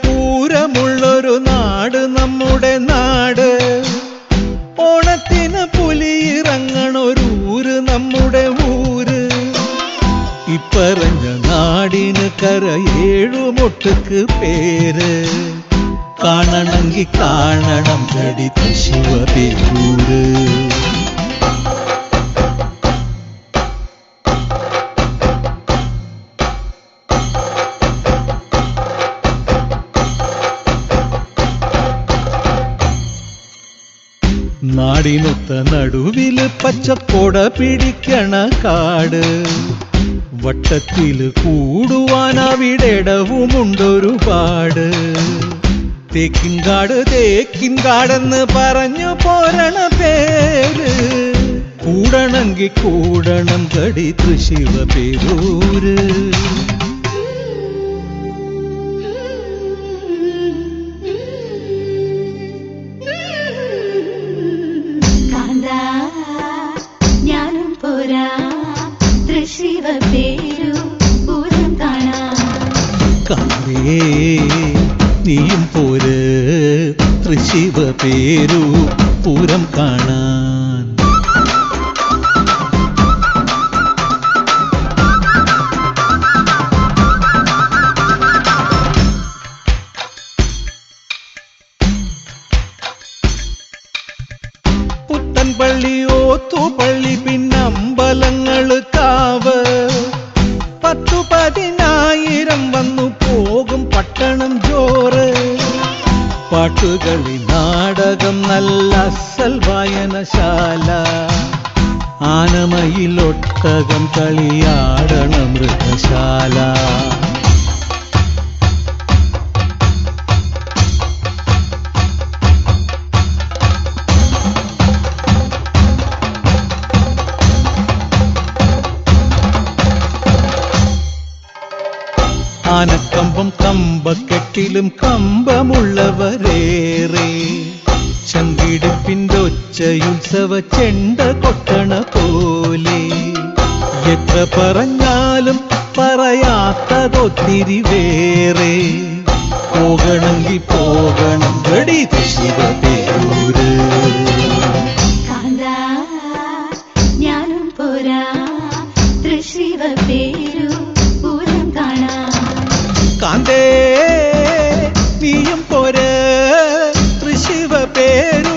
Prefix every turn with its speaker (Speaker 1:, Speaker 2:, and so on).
Speaker 1: പൂരമുള്ളൊരു നാട് നമ്മുടെ നാട്. ഓണത്തിന് പുലിയിറങ്ങണൊരൂര് നമ്മുടെ ഊര്. ഇപ്പറഞ്ഞ നാടിന് കരയേഴുമൊട്ടുക്ക് പേര്. കാണണമെങ്കിൽ കാണണം ഗടി ശിവപേരൂര്. നാടിനൊത്ത നടുവില് പച്ചക്കൊട പിടിക്കണ കാട്. വട്ടത്തില് കൂടുവാൻ അവിടെടവുമുണ്ടൊരുപാട്. തേക്കിൻകാട് തേക്കിൻകാടെന്ന് പറഞ്ഞു പോരണ പേര്. കൂടണമെങ്കിൽ കൂടണം ഗടി ശിവപേരൂര്.
Speaker 2: ഞാനും പോരാ ശിവപേരു പൂരം കാണാൻ.
Speaker 1: കാവേ നീയും പോര് ശിവപേരു പൂരം കാണാൻ. പുത്തൻപള്ളി ഓത്തുപള്ളി പിന്നമ്പലങ്ങള് കാവ്. 10,000-10,000 വന്നു പോകും പട്ടണം ജോറ്. പാട്ടുകളി നാടകം നല്ല അസൽ വായനശാല. ആനമയിലൊട്ടകം കളിയാടണ മൃഗശാല. ആനക്കമ്പം കമ്പക്കെട്ടിലും കമ്പമുള്ളവരേറെ. ചങ്കിടിപ്പിൻ്റെ ഒച്ചയുത്സവ ചെണ്ട കൊട്ടണ പോലെ. എത്ര പറഞ്ഞാലും പറയാത്തതൊത്തിരി വേറെ. പോകണമെങ്കിൽ പോകണം ഗടി ശിവപേരൂര്.
Speaker 2: ഞാനും പോരാ ശിവപേരു പൂരം കാണാൻ.
Speaker 1: കാന്തേ നീയും പോര് ശിവപേരു